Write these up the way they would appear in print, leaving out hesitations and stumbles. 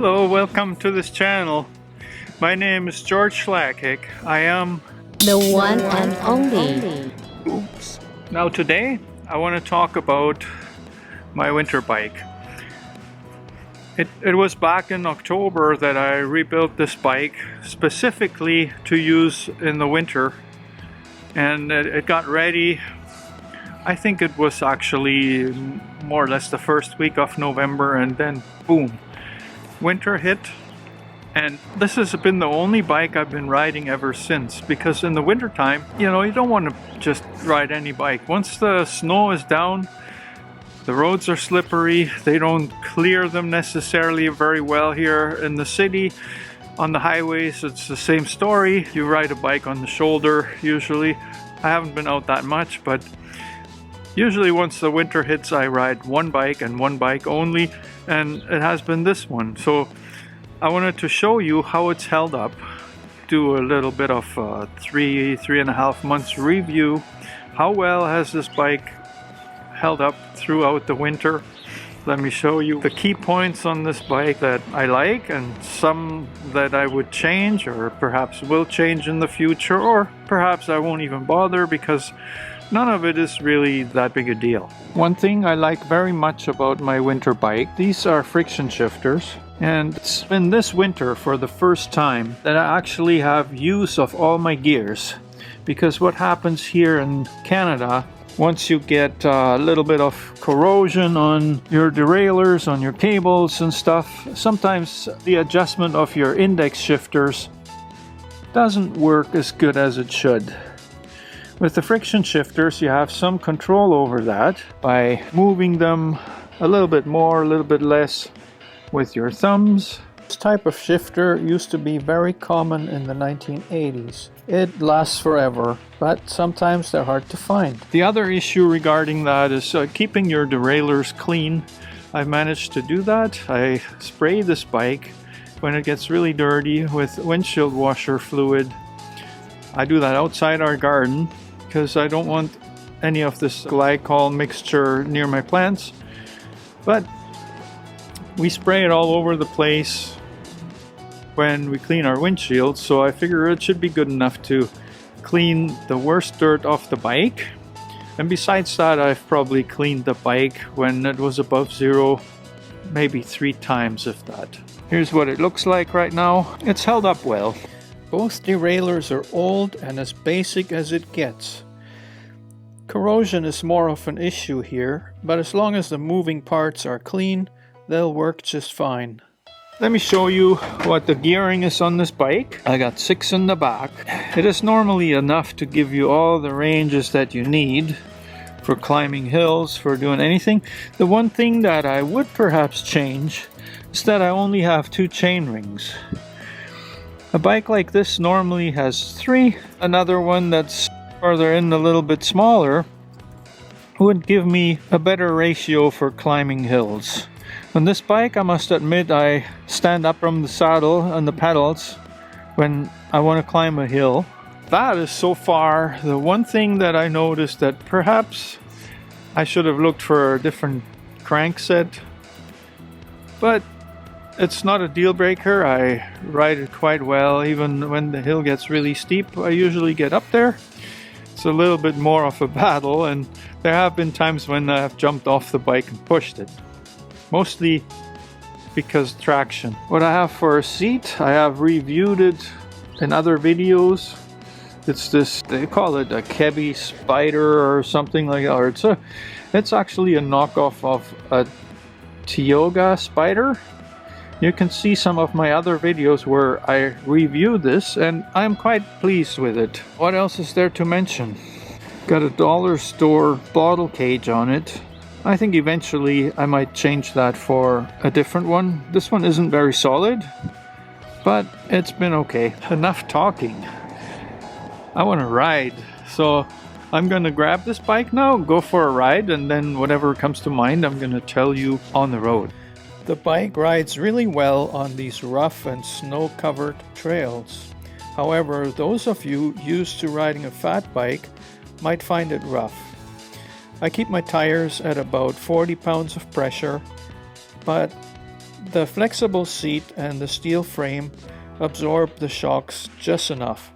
Hello, welcome to this channel. My name is George Schlackick. I am the one and only. Oops. Now today I want to talk about my winter bike. It was back in October that I rebuilt this bike specifically to use in the winter, and it got ready. I think it was actually more or less the first week of November, and then boom, winter hit. And this has been the only bike I've been riding ever since, because in the wintertime, you don't want to just ride any bike. Once the snow is down, the roads are slippery. They don't clear them necessarily very well here in the city. On the highways, it's the same story. You ride a bike on the shoulder usually. I haven't been out that much, but usually once the winter hits, I ride one bike and one bike only, and it has been this one. So I wanted to show you how it's held up, do a little bit of three and a half months review. How well has this bike held up throughout the winter? Let me show you the key points on this bike that I like, and some that I would change or perhaps will change in the future, or perhaps I won't even bother because none of it is really that big a deal. One thing I like very much about my winter bike, these are friction shifters. And it's been this winter for the first time that I actually have use of all my gears. Because what happens here in Canada, once you get a little bit of corrosion on your derailleurs, on your cables and stuff, sometimes the adjustment of your index shifters doesn't work as good as it should. With the friction shifters, you have some control over that by moving them a little bit more, a little bit less with your thumbs. This type of shifter used to be very common in the 1980s. It lasts forever, but sometimes they're hard to find. The other issue regarding that is keeping your derailleurs clean. I've managed to do that. I spray this bike when it gets really dirty with windshield washer fluid. I do that outside our garden because I don't want any of this glycol mixture near my plants. But we spray it all over the place when we clean our windshield, so I figure it should be good enough to clean the worst dirt off the bike. And besides that, I've probably cleaned the bike when it was above zero maybe 3 times, if that. Here's what it looks like right now. It's held up well. Both derailleurs are old and as basic as it gets. Corrosion is more of an issue here, but as long as the moving parts are clean, they'll work just fine. Let me show you what the gearing is on this bike. I got 6 in the back. It is normally enough to give you all the ranges that you need for climbing hills, for doing anything. The one thing that I would perhaps change is that I only have 2 chain rings. A bike like this normally has 3. Another one that's further in, a little bit smaller, would give me a better ratio for climbing hills. On this bike, I must admit, I stand up from the saddle and the pedals when I want to climb a hill. That is so far the one thing that I noticed that perhaps I should have looked for a different crank set. But it's not a deal breaker. I ride it quite well. Even when the hill gets really steep, I usually get up there. It's a little bit more of a battle, and there have been times when I have jumped off the bike and pushed it. Mostly because traction. What I have for a seat, I have reviewed it in other videos. It's this, they call it a Kebby Spider or something like that. Or it's actually a knockoff of a Tioga Spider. You can see some of my other videos where I reviewed this, and I'm quite pleased with it. What else is there to mention? Got a dollar store bottle cage on it. I think eventually I might change that for a different one. This one isn't very solid, but it's been okay. Enough talking. I want to ride, so I'm gonna grab this bike now, go for a ride, and then whatever comes to mind I'm gonna tell you on the road. The bike rides really well on these rough and snow-covered trails. However, those of you used to riding a fat bike might find it rough. I keep my tires at about 40 pounds of pressure, but the flexible seat and the steel frame absorb the shocks just enough.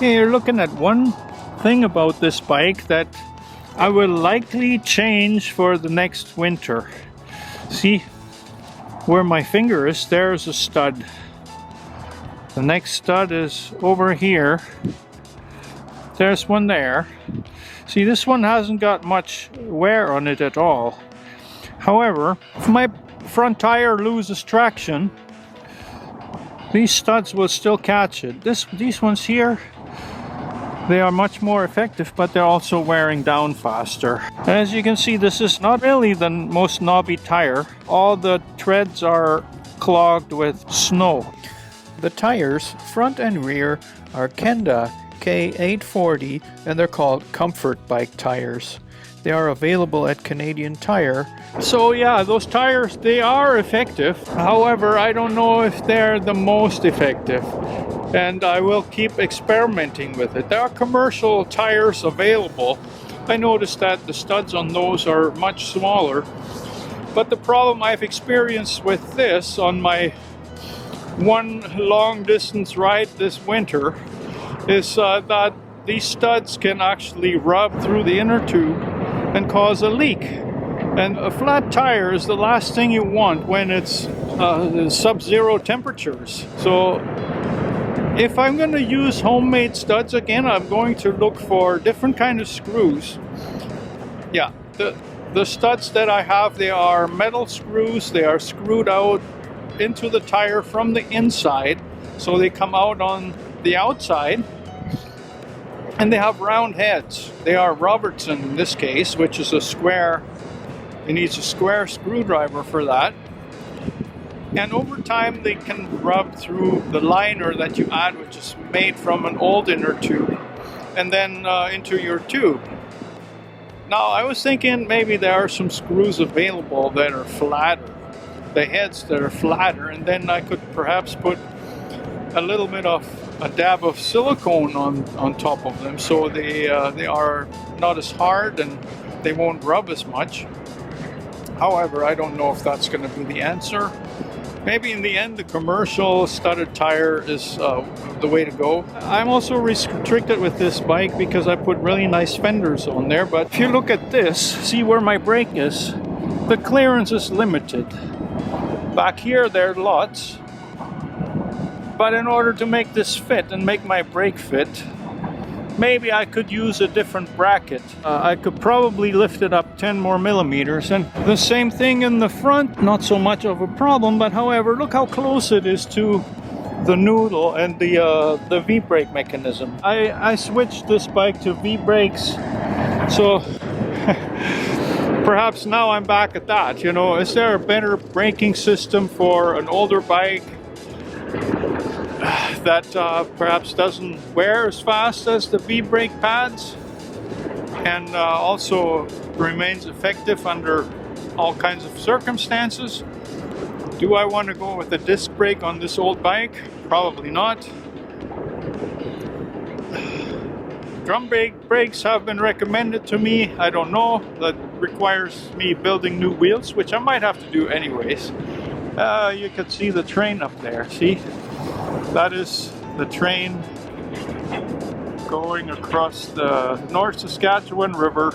Okay, you're looking at one thing about this bike that I will likely change for the next winter. See where my finger is? There's a stud. The next stud is over here. There's one there. See, this one hasn't got much wear on it at all. However, if my front tire loses traction, these studs will still catch it. These ones here, they are much more effective, but they're also wearing down faster. As you can see, this is not really the most knobby tire. All the treads are clogged with snow. The tires, front and rear, are Kenda K840, and they're called Comfort Bike tires. They are available at Canadian Tire. So yeah, those tires, they are effective. However, I don't know if they're the most effective. And I will keep experimenting with it. There are commercial tires available. I noticed that the studs on those are much smaller. But the problem I've experienced with this on my one long distance ride this winter is that these studs can actually rub through the inner tube and cause a leak. And a flat tire is the last thing you want when it's sub-zero temperatures. So if I'm going to use homemade studs again, I'm going to look for different kind of screws. Yeah, the studs that I have, they are metal screws. They are screwed out into the tire from the inside, so they come out on the outside. And they have round heads. They are Robertson in this case, which is a square. It needs a square screwdriver for that. And over time they can rub through the liner that you add, which is made from an old inner tube, and then into your tube. Now I was thinking maybe there are some screws available that are flatter, the heads that are flatter, and then I could perhaps put a little bit of a dab of silicone on top of them, so they are not as hard and they won't rub as much. However, I don't know if that's going to be the answer. Maybe in the end the commercial studded tire is the way to go. I'm also restricted with this bike because I put really nice fenders on there, but if you look at this, see where my brake is, the clearance is limited. Back here there are lots, but in order to make this fit and make my brake fit, maybe I could use a different bracket. I could probably lift it up 10 more millimeters, and the same thing in the front, not so much of a problem, but however, look how close it is to the noodle and the V-brake mechanism. I switched this bike to V-brakes, so perhaps now I'm back at that. You know, is there a better braking system for an older bike that perhaps doesn't wear as fast as the V-brake pads and also remains effective under all kinds of circumstances? Do I want to go with a disc brake on this old bike? Probably not. Drum brake brakes have been recommended to me. I don't know. That requires me building new wheels, which I might have to do anyways. You can see the train up there. See? That is the train going across the North Saskatchewan River.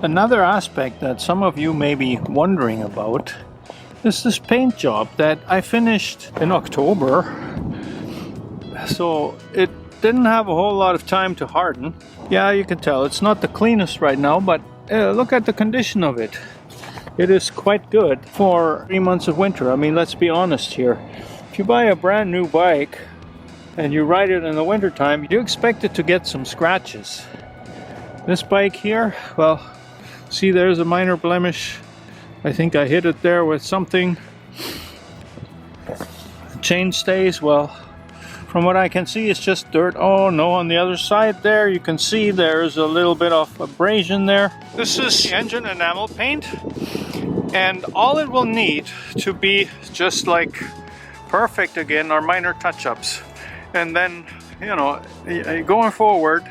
Another aspect that some of you may be wondering about is this paint job that I finished in October. So it didn't have a whole lot of time to harden. Yeah, you can tell it's not the cleanest right now, but look at the condition of it. It is quite good for 3 months of winter. I mean, let's be honest here. If you buy a brand new bike and you ride it in the winter time, you expect it to get some scratches. This bike here, well, see, there's a minor blemish. I think I hit it there with something. The chain stays, well, from what I can see, it's just dirt. Oh no, on the other side there, you can see there's a little bit of abrasion there. This is the engine enamel paint, and all it will need to be just like perfect again are minor touch-ups. And then, you know, going forward,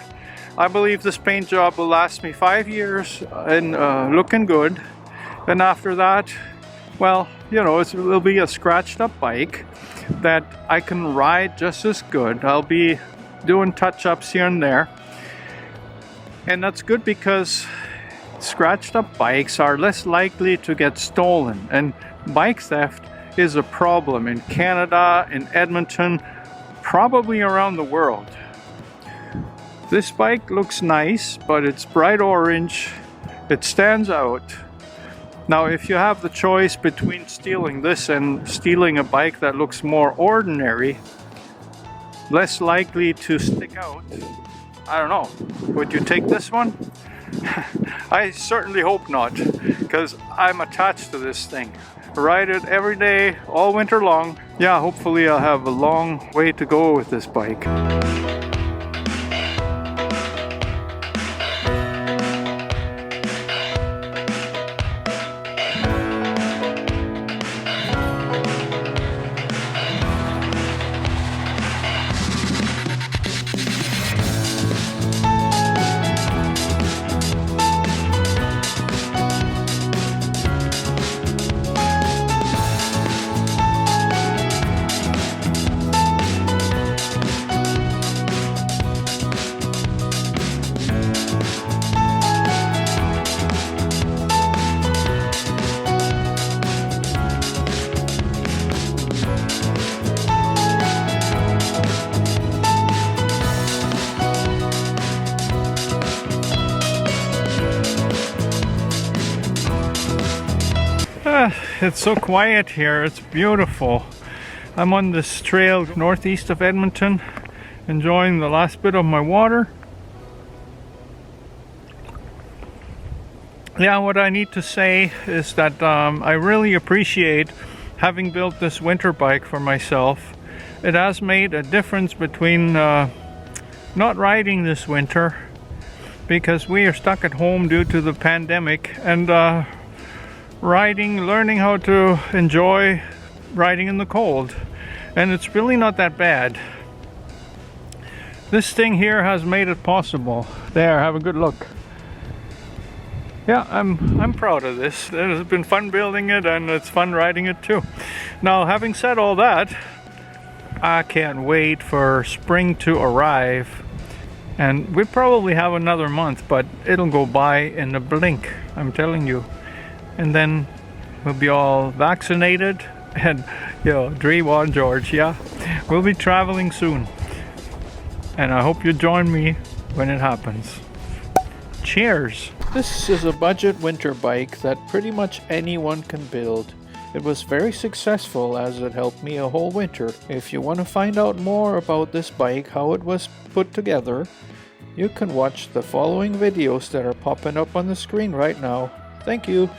I believe this paint job will last me 5 years and looking good. And after that, well, you know, it will be a scratched up bike that I can ride just as good. I'll be doing touch-ups here and there. And that's good because scratched up bikes are less likely to get stolen. And bike theft is a problem in Canada, in Edmonton, probably around the world. This bike looks nice, but it's bright orange. It stands out. Now, if you have the choice between stealing this and stealing a bike that looks more ordinary, less likely to stick out, I don't know. Would you take this one? I certainly hope not, because I'm attached to this thing. Ride it every day, all winter long. Yeah, hopefully I'll have a long way to go with this bike. It's so quiet here, it's beautiful. I'm on this trail northeast of Edmonton, enjoying the last bit of my water. Yeah, what I need to say is that I really appreciate having built this winter bike for myself. It has made a difference between not riding this winter because we are stuck at home due to the pandemic, and learning how to enjoy riding in the cold. And it's really not that bad. This thing here has made it possible. There, have a good look. Yeah, I'm proud of this. It has been fun building it, and it's fun riding it too. Now, having said all that, I can't wait for spring to arrive. And we probably have another month, but it'll go by in a blink, I'm telling you. And then we'll be all vaccinated and, Dream on George, yeah. We'll be traveling soon. And I hope you join me when it happens. Cheers! This is a budget winter bike that pretty much anyone can build. It was very successful as it helped me a whole winter. If you want to find out more about this bike, how it was put together, you can watch the following videos that are popping up on the screen right now. Thank you!